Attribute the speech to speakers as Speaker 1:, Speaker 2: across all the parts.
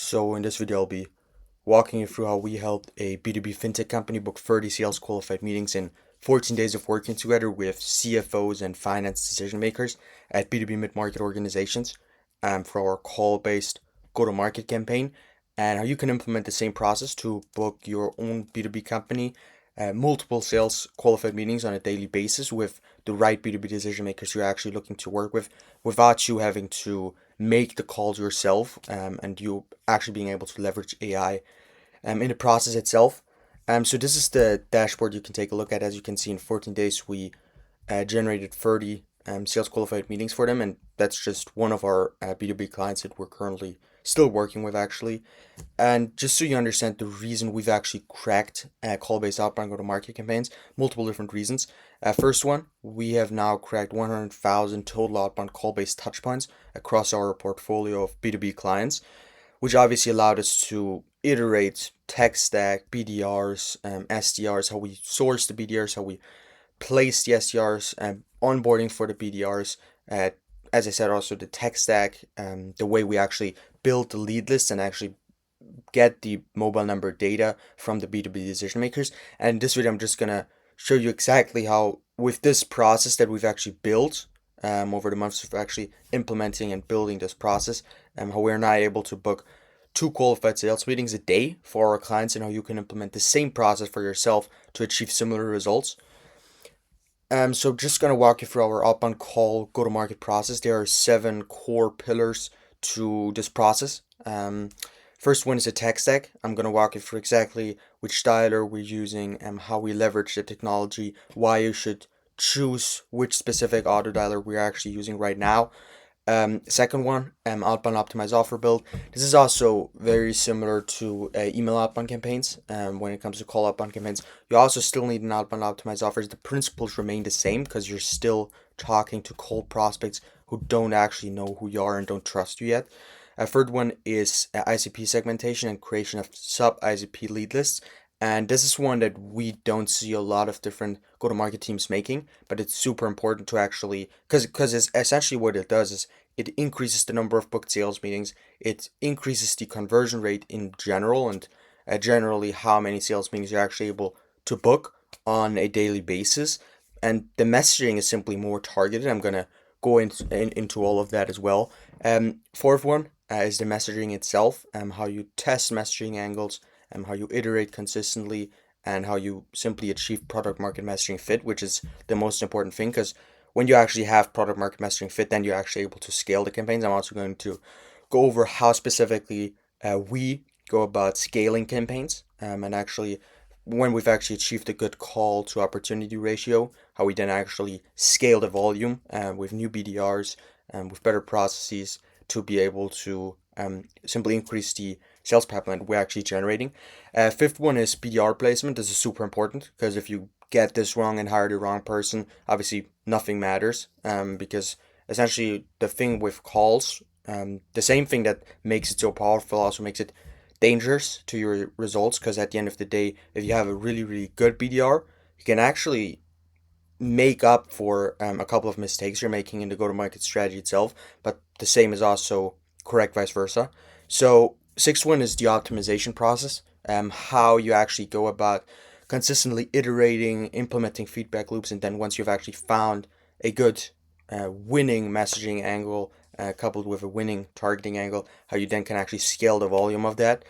Speaker 1: So in this video, I'll be walking you through how we helped a B2B fintech company book 30 sales qualified meetings in 14 days of working together with CFOs and finance decision makers at B2B mid-market organizations for our call-based go-to-market campaign, and how you can implement the same process to book your own B2B company multiple sales qualified meetings on a daily basis with the right B2B decision makers you're actually looking to work with without you having to make the calls yourself, and you actually being able to leverage AI in the process itself. So this is the dashboard you can take a look at. As you can see, in 14 days, we generated 30 sales qualified meetings for them, and that's just one of our B2B clients that we're currently still working with, actually. And just so you understand the reason we've actually cracked call-based outbound go-to-market campaigns, multiple different reasons. First one, we have now cracked 100,000 total outbound call-based touchpoints across our portfolio of B2B clients, which obviously allowed us to iterate tech stack, BDRs, SDRs, how we source the BDRs, how we place the SDRs, onboarding for the BDRs, as I said, also the tech stack, the way we actually build the lead list and actually get the mobile number data from the B2B decision makers. And in this video, I'm just going to show you exactly how, with this process that we've actually built over the months of actually implementing and building this process, how we're now able to book 2 qualified sales meetings a day for our clients, and how you can implement the same process for yourself to achieve similar results. So just going to walk you through our outbound call go-to-market process. There are 7 core pillars to this process. First one is a tech stack. I'm going to walk you through exactly which dialer we're using and how we leverage the technology, why you should choose which specific auto dialer we're actually using right now. Second one, outbound optimized offer build. This is also very similar to email outbound campaigns. When it comes to call outbound campaigns, you also still need an outbound optimized offers. The principles remain the same because you're still talking to cold prospects who don't actually know who you are and don't trust you yet. Third one is ICP segmentation and creation of sub-ICP lead lists. And this is one that we don't see a lot of different go-to-market teams making, but it's super important to actually, because it's essentially what it does is it increases the number of booked sales meetings, it increases the conversion rate in general, and generally how many sales meetings you're actually able to book on a daily basis. And the messaging is simply more targeted. I'm going to go into all of that as well. Fourth one is the messaging itself, how you test messaging angles, how you iterate consistently, and how you simply achieve product market messaging fit, which is the most important thing, because when you actually have product market messaging fit, then you're actually able to scale the campaigns. I'm also going to go over how specifically we go about scaling campaigns, and actually when we've actually achieved a good call to opportunity ratio, how we then actually scale the volume with new BDRs and with better processes to be able to simply increase the sales pipeline we're actually generating. Fifth one is BDR placement. This is super important because if you get this wrong and hire the wrong person, obviously nothing matters, because essentially the thing with calls, the same thing that makes it so powerful also makes it dangerous to your results, because at the end of the day, if you have a really, really good BDR, you can actually make up for a couple of mistakes you're making in the go-to-market strategy itself, but the same is also correct vice versa. So sixth one is the optimization process, how you actually go about consistently iterating, implementing feedback loops, and then once you've actually found a good winning messaging angle coupled with a winning targeting angle, how you then can actually scale the volume of that.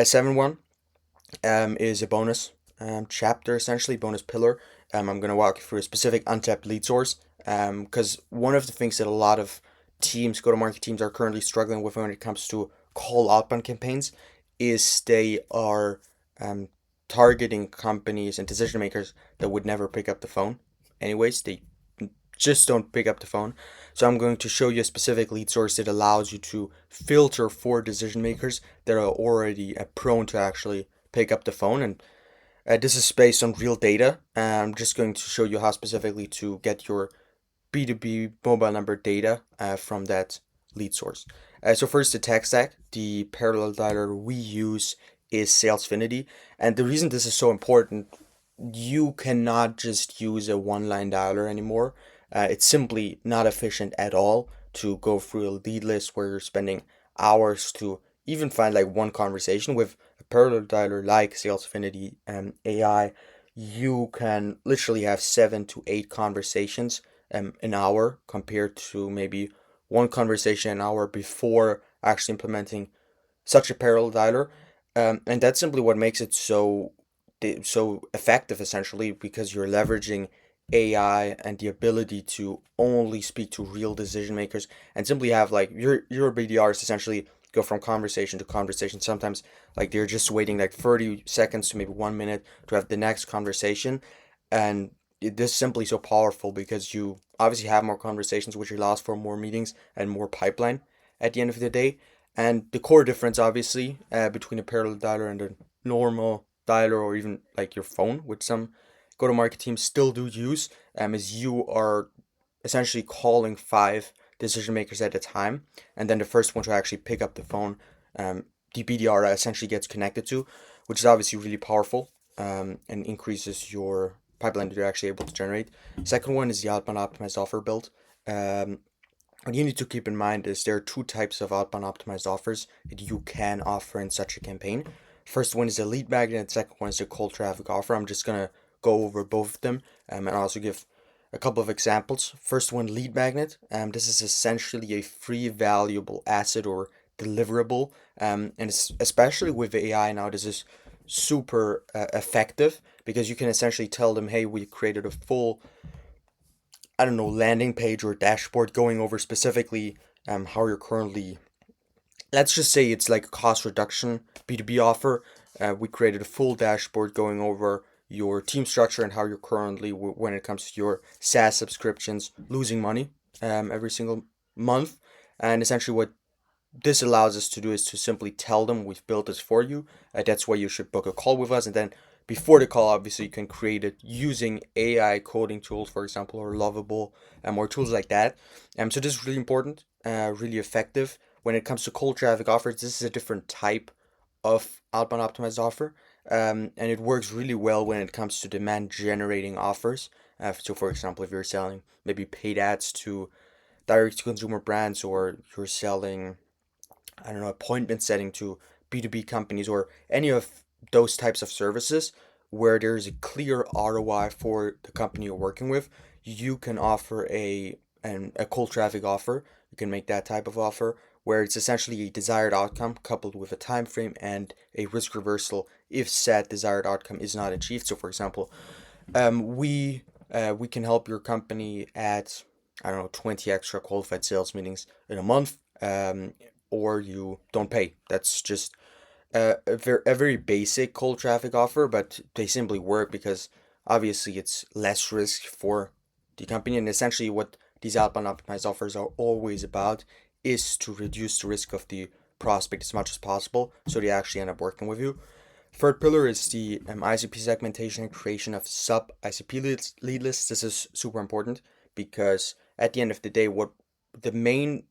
Speaker 1: Seven one is a bonus chapter, essentially, bonus pillar. I'm going to walk you through a specific untapped lead source, because one of the things that a lot of teams, go-to-market teams, are currently struggling with when it comes to call outbound campaigns is they are targeting companies and decision makers that would never pick up the phone. Anyways, they just don't pick up the phone. So I'm going to show you a specific lead source that allows you to filter for decision makers that are already prone to actually pick up the phone. And this is based on real data. I'm just going to show you how specifically to get your B2B mobile number data from that lead source. So first, the tech stack. The parallel dialer we use is Salesfinity. And the reason this is so important, you cannot just use a one-line dialer anymore. It's simply not efficient at all to go through a lead list where you're spending hours to even find like one conversation with a parallel dialer like Sales Affinity and AI. You can literally have 7 to 8 conversations an hour compared to maybe one conversation an hour before actually implementing such a parallel dialer. And that's simply what makes it so effective, essentially, because you're leveraging AI and the ability to only speak to real decision makers and simply have like your BDRs essentially go from conversation to conversation. Sometimes like they're just waiting like 30 seconds to maybe 1 minute to have the next conversation. And this is simply so powerful because you obviously have more conversations, which allows for more meetings and more pipeline at the end of the day. And the core difference, obviously, between a parallel dialer and a normal dialer, or even like your phone, which some go-to-market teams still do use, is you are essentially calling 5 decision makers at a time, and then the first one to actually pick up the phone, um, the BDR essentially gets connected to, which is obviously really powerful, and increases your pipeline that you're actually able to generate. Second one is the outbound optimized offer build. Um, what you need to keep in mind is there are 2 types of outbound optimized offers that you can offer in such a campaign. First one is a lead magnet, and second one is a cold traffic offer. I'm just gonna go over both of them, and also give a couple of examples. First one, lead magnet. This is essentially a free valuable asset or deliverable, and especially with AI now, this is super effective because you can essentially tell them, hey, we created a full, I don't know, landing page or dashboard going over specifically how you're currently, let's just say it's like a cost reduction B2B offer. We created a full dashboard going over your team structure and how you're currently, when it comes to your SaaS subscriptions, losing money every single month. And essentially, what this allows us to do is to simply tell them we've built this for you. That's why you should book a call with us. And then before the call, obviously, you can create it using AI coding tools, for example, or Lovable, or tools like that. So this is really important, really effective. When it comes to cold traffic offers, this is a different type of outbound optimized offer. And it works really well when it comes to demand generating offers. So, for example, if you're selling maybe paid ads to direct to consumer brands, or you're selling, I don't know, appointment setting to B2B companies, or any of those types of services where there's a clear ROI for the company you're working with, you can offer a cold traffic offer. You can make that type of offer where it's essentially a desired outcome coupled with a time frame and a risk reversal if said desired outcome is not achieved. So, for example, we can help your company at, I don't know, 20 extra qualified sales meetings in a month, or you don't pay. That's just a very basic cold traffic offer, but they simply work because obviously it's less risk for the company. And essentially, what these outbound optimized offers are always about is to reduce the risk of the prospect as much as possible, so they actually end up working with you. Third pillar is the ICP segmentation and creation of sub-ICP lead lists. This is super important because at the end of the day, what the main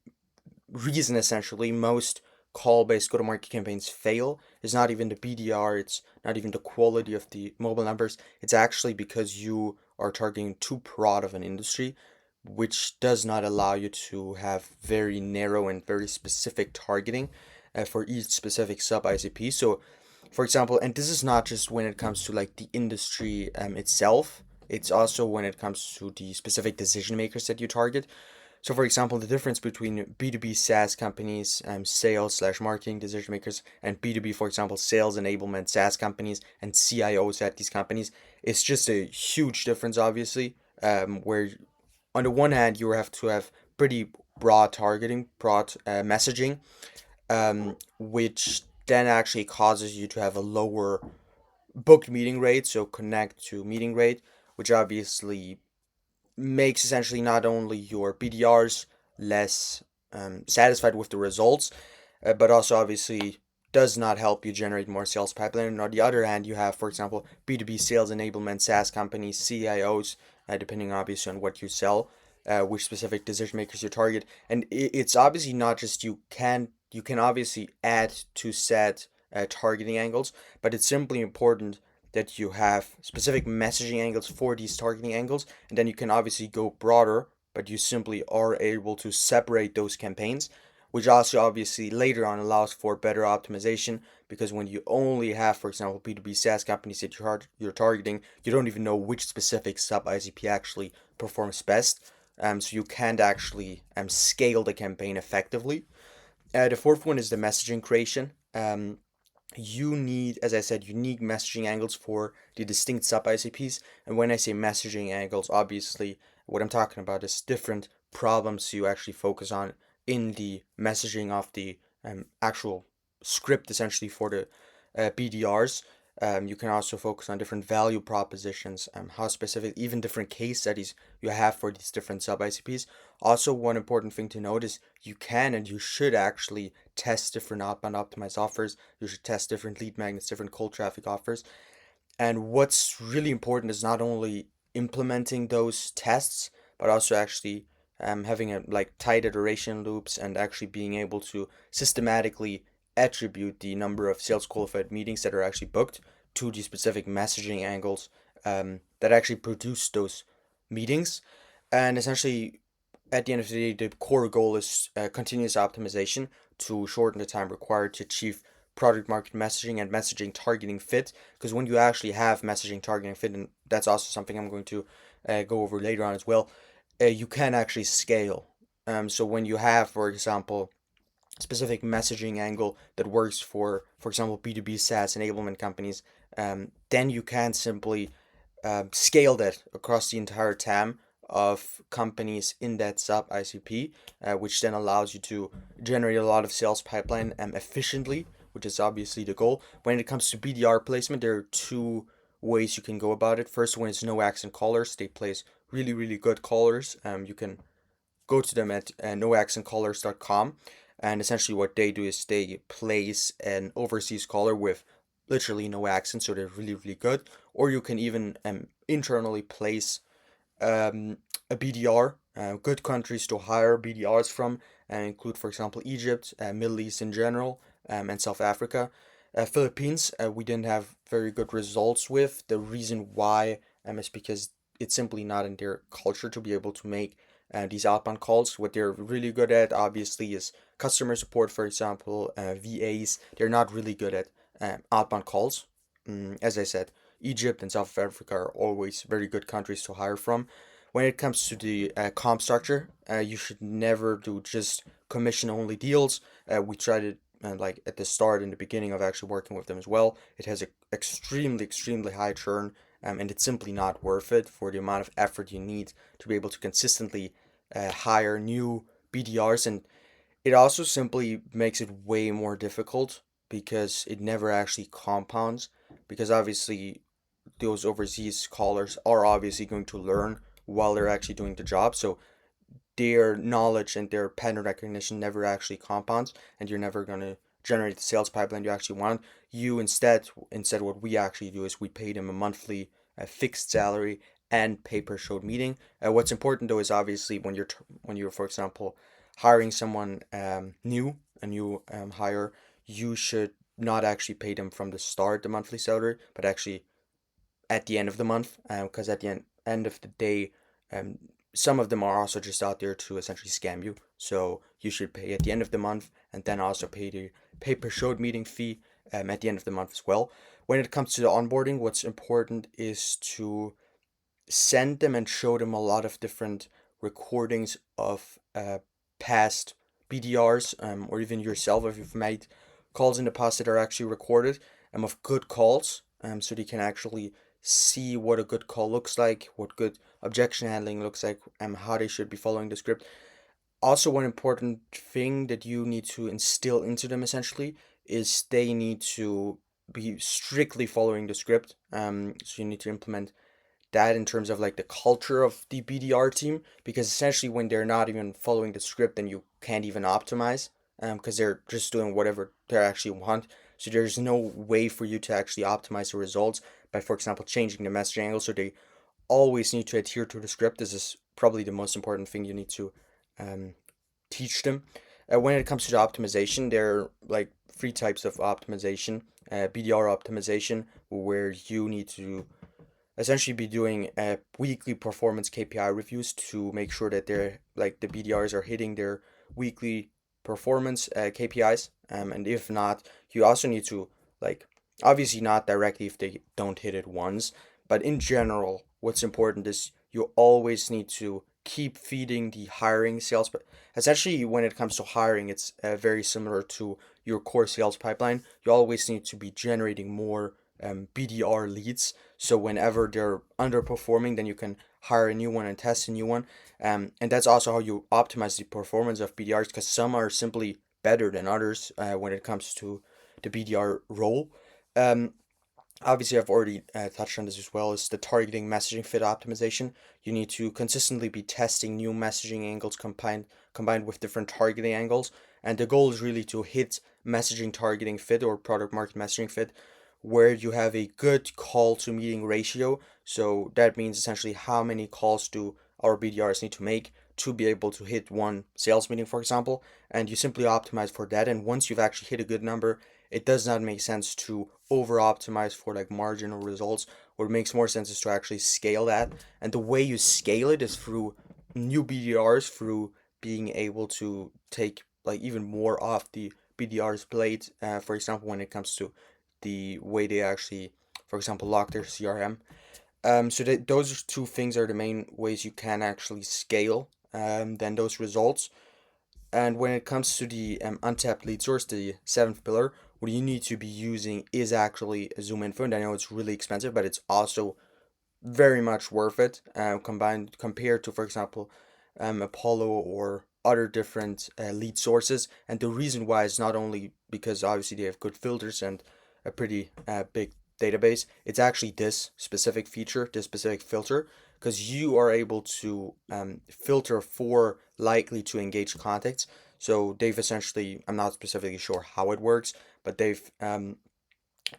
Speaker 1: reason essentially most call-based go-to-market campaigns fail is not even the BDR, it's not even the quality of the mobile numbers. It's actually because you are targeting too broad of an industry, which does not allow you to have very narrow and very specific targeting for each specific sub-ICP. So, for example, and this is not just when it comes to like the industry itself, it's also when it comes to the specific decision makers that you target. So, for example, the difference between B2B SaaS companies, sales slash marketing decision makers, and B2B, for example, sales enablement SaaS companies and CIOs at these companies, is just a huge difference, obviously. Where on the one hand, you have to have pretty broad targeting, broad messaging, which then actually causes you to have a lower booked meeting rate, so connect to meeting rate, which obviously makes essentially not only your BDRs less satisfied with the results, but also obviously does not help you generate more sales pipeline. And on the other hand, you have, for example, B2B sales enablement SaaS companies, CIOs, depending obviously on what you sell, which specific decision makers you target. And it's obviously not just you can obviously add to set targeting angles, but it's simply important that you have specific messaging angles for these targeting angles, and then you can obviously go broader, but you simply are able to separate those campaigns which also obviously later on allows for better optimization, because when you only have, for example, B2B SaaS companies that you're targeting, you don't even know which specific sub-ICP actually performs best. So you can't actually scale the campaign effectively. The fourth one is the messaging creation. You need, as I said, unique messaging angles for the distinct sub ICPs. And when I say messaging angles, obviously what I'm talking about is different problems you actually focus on in the messaging of the actual script, essentially for the BDRs. You can also focus on different value propositions, how specific, even different case studies you have for these different sub ICPs. Also, one important thing to note is you can and you should actually test different outbound optimized offers. You should test different lead magnets, different cold traffic offers. And what's really important is not only implementing those tests, but also actually having a like tight iteration loops and actually being able to systematically attribute the number of sales qualified meetings that are actually booked to the specific messaging angles that actually produce those meetings. And essentially, at the end of the day, the core goal is continuous optimization to shorten the time required to achieve product market messaging and messaging targeting fit. Because when you actually have messaging targeting fit, and that's also something I'm going to go over later on as well, you can actually scale. So when you have, for example, specific messaging angle that works for example, B2B SaaS enablement companies, then you can simply scale that across the entire TAM of companies in that sub ICP, which then allows you to generate a lot of sales pipeline efficiently, which is obviously the goal. When it comes to BDR placement, there are two ways you can go about it. First one is no accent callers. They place really, really good callers. You can go to them at noaccentcallers.com, and essentially what they do is they place an overseas caller with literally no accent, so they're really, really good. Or you can even internally place a BDR, good countries to hire BDRs from, include, for example, Egypt, Middle East in general, and South Africa. Philippines, we didn't have very good results with. The reason why is because it's simply not in their culture to be able to make these outbound calls. What they're really good at, obviously, is customer support, for example, VAs. They're not really good at outbound calls. As I said, Egypt and South Africa are always very good countries to hire from. When it comes to the comp structure, you should never do just commission only deals. We tried it like at the start, in the beginning of actually working with them as well. It has a extremely, extremely high churn, and it's simply not worth it for the amount of effort you need to be able to consistently hire new BDRs. And it also simply makes it way more difficult because it never actually compounds. Because obviously, those overseas callers are obviously going to learn while they're actually doing the job. So their knowledge and their pattern recognition never actually compounds, and you're never going to generate the sales pipeline you actually want. You instead what we actually do is we pay them a monthly fixed salary and pay per showed meeting. What's important though is obviously when you're, for example, hiring someone new, a new hire, you should not actually pay them from the start the monthly salary, but actually at the end of the month, because at the end of the day, um, some of them are also just out there to essentially scam you. So you should pay at the end of the month, and then also pay the pay per showed meeting fee at the end of the month as well. When it comes to the onboarding, what's important is to send them and show them a lot of different recordings of past BDRs, or even yourself if you've made calls in the past that are actually recorded, of good calls, so they can actually see what a good call looks like, what good objection handling looks like, and how they should be following the script. Also, one important thing that you need to instill into them essentially is they need to be strictly following the script. So you need to implement that in terms of like the culture of the BDR team, because essentially when they're not even following the script, then you can't even optimize, because they're just doing whatever they actually want. So there's no way for you to actually optimize the results by, for example, changing the messaging angle. So they always need to adhere to the script. This is probably the most important thing you need to um, teach them. When it comes to the optimization, there are like three types of optimization. BDR optimization, where you need to essentially be doing weekly performance KPI reviews to make sure that they're like the BDRs are hitting their weekly performance KPIs. And if not, you also need to, like, obviously not directly if they don't hit it once, but in general, what's important is you always need to keep feeding the hiring sales. But essentially, when it comes to hiring, it's very similar to your core sales pipeline. You always need to be generating more BDR leads. So whenever they're underperforming, then you can hire a new one and test a new one. And that's also how you optimize the performance of BDRs, because some are simply better than others when it comes to the BDR role. Um, Obviously, I've already touched on this as well, is the targeting messaging fit optimization. You need to consistently be testing new messaging angles combined with different targeting angles. And the goal is really to hit messaging targeting fit or product market messaging fit where you have a good call to meeting ratio. So that means essentially how many calls do our BDRs need to make to be able to hit one sales meeting, for example. And you simply optimize for that. And once you've actually hit a good number, it does not make sense to over optimize for like marginal results. What makes more sense is to actually scale that. And the way you scale it is through new BDRs, through being able to take like even more off the BDR's plate. For example, when it comes to the way they actually, for example, lock their CRM. So that those two things are the main ways you can actually scale then those results. And when it comes to the untapped lead source, the seventh pillar, what you need to be using is actually ZoomInfo. And I know it's really expensive, but it's also very much worth it. Combined compared to, for example, Apollo or other different lead sources. And the reason why is not only because obviously they have good filters and a pretty big database. It's actually this specific feature, this specific filter, because you are able to filter for likely to engage contacts. So they've essentially, I'm not specifically sure how it works, but they've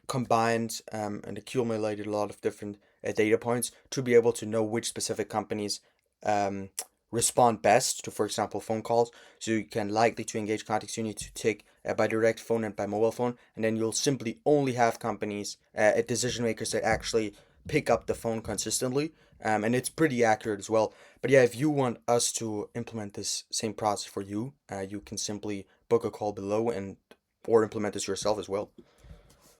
Speaker 1: combined and accumulated a lot of different data points to be able to know which specific companies um, respond best to, for example, phone calls. So you can likely to engage contacts you need to take by direct phone and by mobile phone, and then you'll simply only have companies, decision makers that actually pick up the phone consistently. And it's pretty accurate as well. But yeah, if you want us to implement this same process for you, you can simply book a call below and or implement this yourself as well.